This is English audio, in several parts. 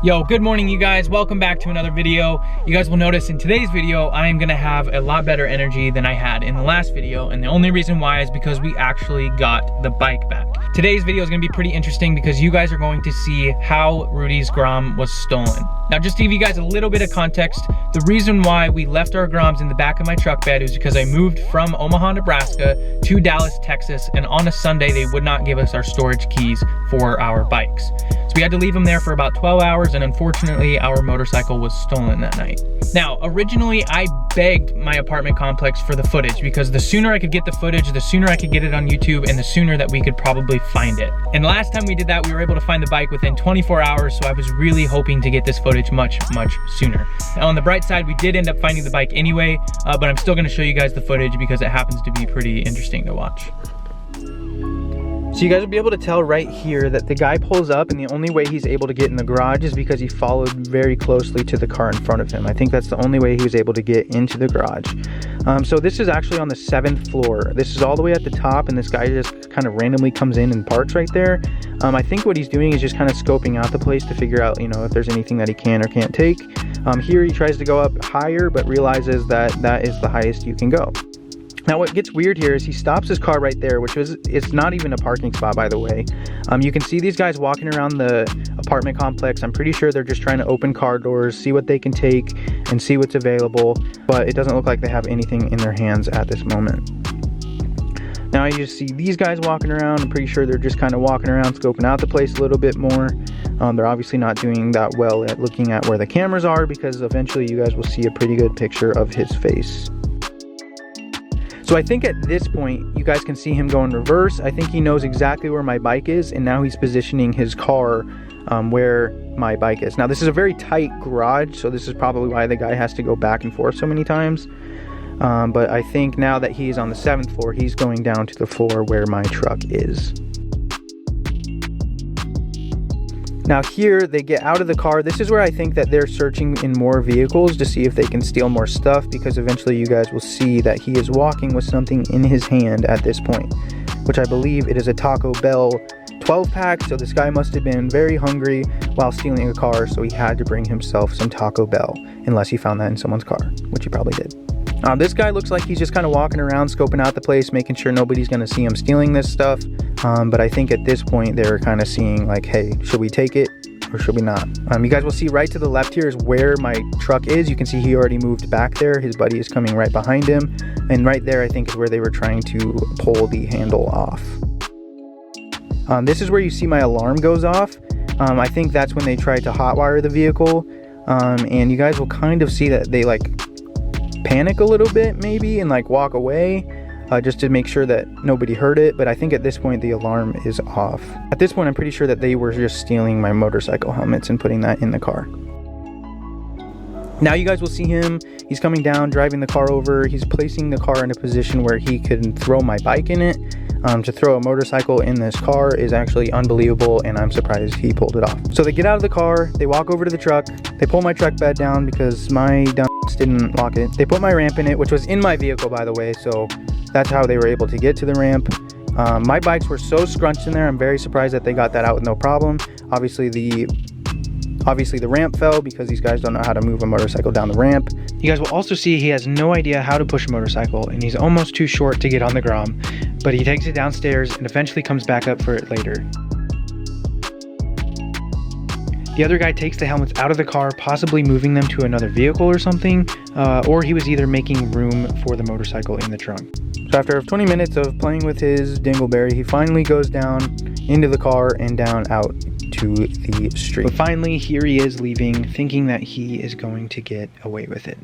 Yo, good morning you guys. Welcome back to another video. You guys will notice in today's video, I am gonna have a lot better energy than I had in the last video. And the only reason why is because we actually got the bike back. Today's video is gonna be pretty interesting because you guys are going to see how Rudi's Grom was stolen. Now, just to give you guys a little bit of context, the reason why we left our Groms in the back of my truck bed is because I moved from Omaha, Nebraska to Dallas, Texas, and on a Sunday, they would not give us our storage keys for our bikes. So we had to leave them there for about 12 hours, and unfortunately, our motorcycle was stolen that night. Now, originally, I begged my apartment complex for the footage because the sooner I could get the footage, the sooner I could get it on YouTube, and the sooner that we could probably find it. And last time we did that, we were able to find the bike within 24 hours, so I was really hoping to get this footage much sooner. Now, on the bright side, we did end up finding the bike anyway, but I'm still gonna show you guys the footage because it happens to be pretty interesting to watch. So you guys will be able to tell right here that the guy pulls up and the only way he's able to get in the garage is because he followed very closely to the car in front of him. I think that's the only way he was able to get into the garage. So this is actually on the 7th floor. This is all the way at the top, and this guy just kind of randomly comes in and parks right there. I think what he's doing is just kind of scoping out the place to figure out, you know, if there's anything that he can or can't take. Here he tries to go up higher, but realizes that that is the highest you can go. Now what gets weird here is he stops his car right there, it's not even a parking spot, by the way. You can see these guys walking around the apartment complex. I'm pretty sure they're just trying to open car doors, see what they can take, and see what's available, but it doesn't look like they have anything in their hands at this moment. Now you just see these guys walking around. I'm pretty sure they're just kind of walking around, scoping out the place a little bit more. They're obviously not doing that well at looking at where the cameras are, because eventually you guys will see a pretty good picture of his face. So I think at this point, you guys can see him go in reverse. I think he knows exactly where my bike is, and now he's positioning his car where my bike is. Now this is a very tight garage, so this is probably why the guy has to go back and forth so many times. But I think now that he's on the 7th floor, he's going down to the floor where my truck is. Now here, they get out of the car. This is where I think that they're searching in more vehicles to see if they can steal more stuff, because eventually you guys will see that he is walking with something in his hand at this point, which I believe it is a Taco Bell 12-pack, so this guy must have been very hungry while stealing a car, so he had to bring himself some Taco Bell, unless he found that in someone's car, which he probably did. This guy looks like he's just kind of walking around, scoping out the place, making sure nobody's going to see him stealing this stuff. But I think at this point, they're kind of seeing like, hey, should we take it or should we not? You guys will see right to the left here is where my truck is. You can see he already moved back there. His buddy is coming right behind him. And right there, I think, is where they were trying to pull the handle off. This is where you see my alarm goes off. I think that's when they tried to hotwire the vehicle. And you guys will kind of see that they like panic a little bit maybe and like walk away just to make sure that nobody heard it. But I think at this point the alarm is off. At this point I'm pretty sure that they were just stealing my motorcycle helmets and putting that in the car. Now you guys will see him, he's coming down, driving the car over. He's placing the car in a position where he can throw my bike in it. To throw a motorcycle in this car is actually unbelievable, and I'm surprised he pulled it off. So they get out of the car, they walk over to the truck, they pull my truck bed down because my dumb didn't lock it. They put my ramp in it, which was in my vehicle, by the way, so that's how they were able to get to the ramp. My bikes were so scrunched in there, I'm very surprised that they got that out with no problem. Obviously the ramp fell because these guys don't know how to move a motorcycle down the ramp. You guys will also see he has no idea how to push a motorcycle, and he's almost too short to get on the Grom, but he takes it downstairs and eventually comes back up for it later. The other guy takes the helmets out of the car, possibly moving them to another vehicle or something, or he was either making room for the motorcycle in the trunk. So after 20 minutes of playing with his dingleberry, he finally goes down into the car and down out to the street. But finally, here he is leaving, thinking that he is going to get away with it.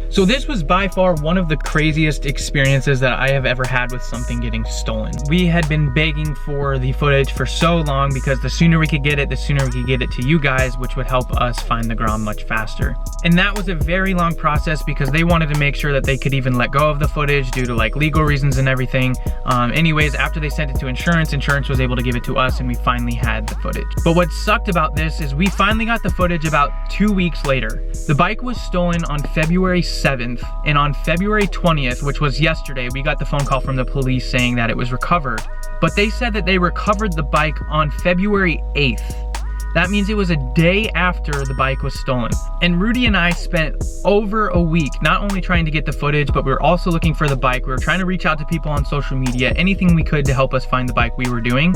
So this was by far one of the craziest experiences that I have ever had with something getting stolen. We had been begging for the footage for so long because the sooner we could get it, the sooner we could get it to you guys, which would help us find the Grom much faster. And that was a very long process because they wanted to make sure that they could even let go of the footage due to like legal reasons and everything. Anyways, after they sent it to insurance, insurance was able to give it to us and we finally had the footage. But what sucked about this is we finally got the footage about 2 weeks later. The bike was stolen on February 7th, and on February 20th, which was yesterday, we got the phone call from the police saying that it was recovered. But they said that they recovered the bike on February 8th. That means it was a day after the bike was stolen. And Rudi and I spent over a week not only trying to get the footage, but we were also looking for the bike. We were trying to reach out to people on social media, anything we could to help us find the bike we were doing.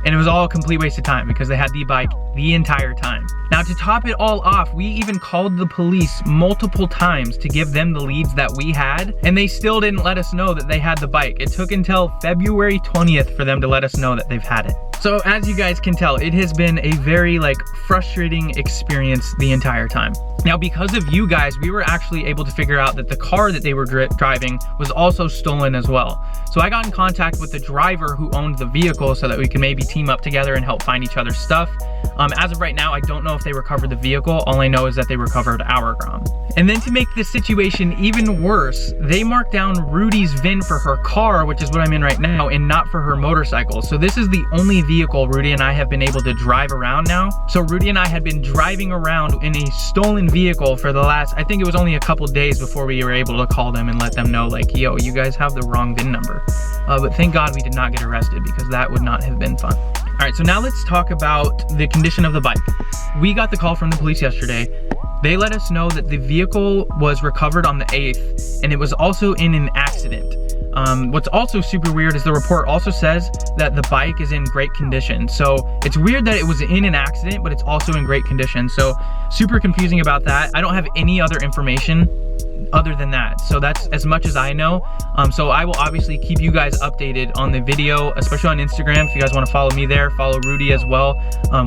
And it was all a complete waste of time because they had the bike the entire time. Now, to top it all off, we even called the police multiple times to give them the leads that we had, and they still didn't let us know that they had the bike. It took until February 20th for them to let us know that they've had it. So as you guys can tell, it has been a very frustrating experience the entire time. Now, because of you guys, we were actually able to figure out that the car that they were driving was also stolen as well. So I got in contact with the driver who owned the vehicle so that we could maybe team up together and help find each other's stuff. As of right now, I don't know if they recovered the vehicle. All I know is that they recovered our Grom. And then to make this situation even worse, they marked down Rudi's VIN for her car, which is what I'm in right now, and not for her motorcycle. So this is the only vehicle Rudi and I have been able to drive around now. So Rudi and I had been driving around in a stolen vehicle for the last, I think it was only a couple days before we were able to call them and let them know, like, yo, you guys have the wrong VIN number. But thank God we did not get arrested because that would not have been fun. All right, so now let's talk about the condition of the bike. We got the call from the police yesterday. They let us know that the vehicle was recovered on the 8th, and it was also in an accident. What's also super weird is the report also says that the bike is in great condition. So it's weird that it was in an accident, but it's also in great condition. So super confusing about that. I don't have any other information other than that. So that's as much as I know. So I will obviously keep you guys updated on the video, especially on Instagram. If you guys want to follow me there, follow Rudi as well.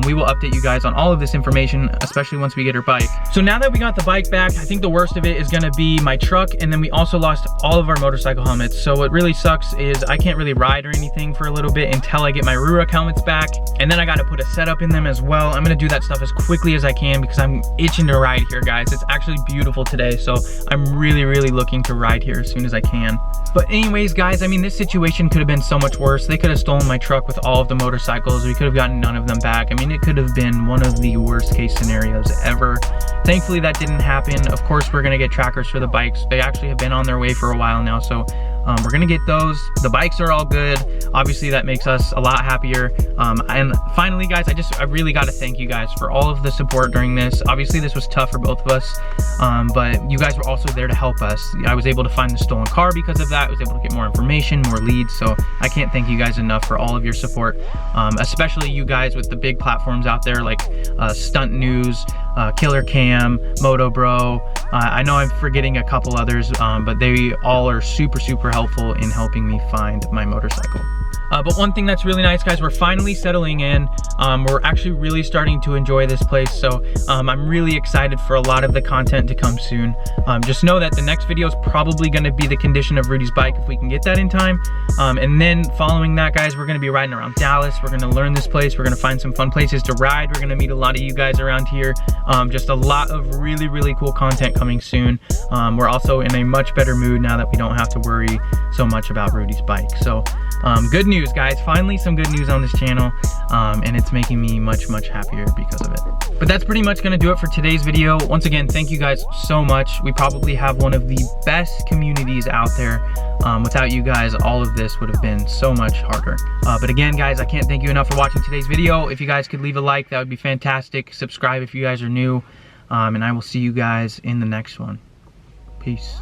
We will update you guys on all of this information, especially once we get her bike. So now that we got the bike back, I think the worst of it is gonna be my truck, and then we also lost all of our motorcycle helmets. So what really sucks is I can't really ride or anything for a little bit until I get my Rurik helmets back, and then I gotta put a setup in them as well. I'm gonna do that stuff as quickly as I can because I'm itching to ride here, guys. It's actually beautiful today, so I'm really looking to ride here as soon as I can. But anyways, guys, I mean, this situation could have been so much worse. They could have stolen my truck with all of the motorcycles. We could have gotten none of them back. I mean, it could have been one of the worst case scenarios ever. Thankfully, that didn't happen. Of course, we're gonna get trackers for the bikes. They actually have been on their way for a while now, so we're gonna get those. The bikes are all good. Obviously, that makes us a lot happier. And finally, guys, I really gotta thank you guys for all of the support during this. Obviously, this was tough for both of us, but you guys were also there to help us. I was able to find the stolen car because of that. I was able to get more information, more leads, so I can't thank you guys enough for all of your support, especially you guys with the big platforms out there like Stunt News, Killer Cam, Moto Bro. I know I'm forgetting a couple others, but they all are super helpful in helping me find my motorcycle. But one thing that's really nice, guys, we're finally settling in. We're actually really starting to enjoy this place, so I'm really excited for a lot of the content to come soon. Just know that the next video is probably going to be the condition of Rudi's bike if we can get that in time. And then following that, guys, we're going to be riding around Dallas. We're going to learn this place. We're going to find some fun places to ride. We're going to meet a lot of you guys around here. Just a lot of really cool content coming soon. We're also in a much better mood now that we don't have to worry so much about Rudi's bike. So good news, guys, finally some good news on this channel, and it's making me much happier because of it. But that's pretty much gonna do it for today's video. Once again, thank you guys so much. We probably have one of the best communities out there. Without you guys, all of this would have been so much harder. But again, guys, I can't thank you enough for watching today's video. If you guys could leave a like, that would be fantastic. Subscribe if you guys are new, and I will see you guys in the next one. Peace.